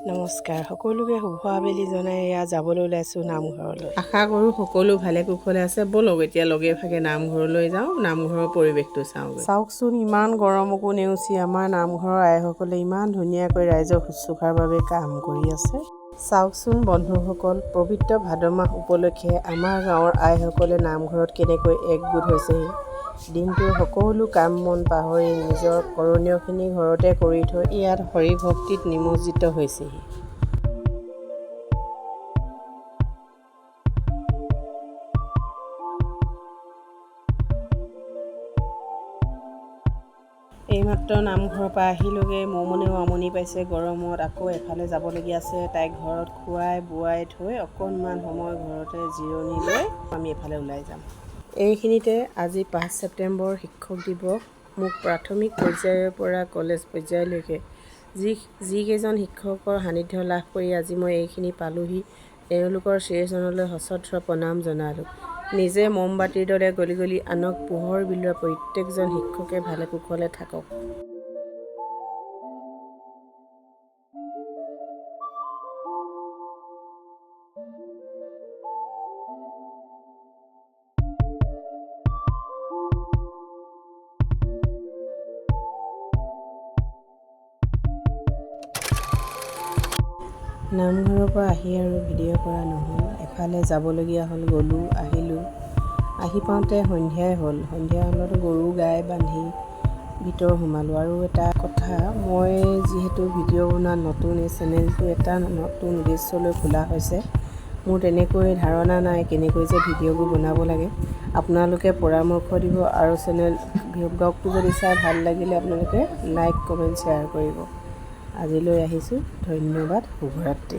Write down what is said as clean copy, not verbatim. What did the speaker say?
নমস্কাৰ, সকলোকে শুভ আবেলি জনাই এয়া যাবলৈ ওলাইছোঁ নামঘৰলৈ। আশা কৰোঁ সকলো ভালে কুশলে আছে। ব'লক এতিয়া লগে ভাগে নামঘৰলৈ যাওঁ, নামঘৰৰ পৰিৱেশটো চাওঁগৈ। চাওকচোন, ইমান গৰমকো নেওচি আমাৰ নামঘৰৰ আইসকলে ইমান ধুনীয়াকৈ ৰাইজক শুশ্ৰূষাৰ বাবে কাম কৰি আছে। চাওকচোন বন্ধুসকল, পবিত্ৰ ভাদ মাহ উপলক্ষে আমাৰ গাঁৱৰ আইসকলে নামঘৰত কেনেকৈ একগোট হৈছেহি। দিনটোৰ সকলো কাম মন পাহৰি নিজৰ কৰণীয়খিনি ঘৰতে কৰি থৈ ইয়াত হৰি ভক্তিত নিমজ্জিত হৈছেহি। এইমাত্ৰ নামঘৰৰ পৰা আহিলোগে। মোমনেও আমনি পাইছে গৰমত, আকৌ এফালে যাবলগীয়া আছে। তাইক ঘৰত খুৱাই বোৱাই থৈ অকণমান সময় ঘৰতে জিৰণি লৈ আমি এফালে ওলাই যাম। এইখিনিতে আজি 5 ছেপ্টেম্বৰ শিক্ষক দিৱস। মোক প্ৰাথমিক পৰ্যায়ৰ পৰা কলেজ পৰ্যায়লৈকে যিকেইজন শিক্ষকৰ সান্নিধ্য লাভ কৰি আজি মই এইখিনি পালোহি, তেওঁলোকৰ শ্ৰীচৰণলৈ সশ্ৰদ্ধ প্ৰণাম জনালোঁ। নিজে মমবাতিৰ দৰে গলি গলি আনক পোহৰ বিলোৱা প্ৰত্যেকজন শিক্ষকে ভালে কুশলে থাকক। নামঘৰৰ পৰা আহি আৰু ভিডিঅ' কৰা নহ'ল, এফালে যাবলগীয়া হ'ল। গ'লোঁ আহিলোঁ, আহি পাওঁতে সন্ধিয়াই হ'ল। সন্ধিয়া হ'লত গৰু গাই বান্ধি ভিতৰ সোমালোঁ। আৰু এটা কথা, মই যিহেতু ভিডিঅ' বনোৱা নতুন, এই চেনেলটো এটা নতুন উদ্দেশ্যলৈ খোলা হৈছে। মোৰ তেনেকৈ ধাৰণা নাই কেনেকৈ যে ভিডিঅ'বোৰ বনাব লাগে। আপোনালোকে পৰামৰ্শ দিব আৰু ব্লগটো যদি চাই ভাল লাগিলে আপোনালোকে লাইক কমেণ্ট শ্বেয়াৰ কৰিব। আজিলৈ আহিছোঁ, ধন্যবাদ, শুভৰাত্ৰি।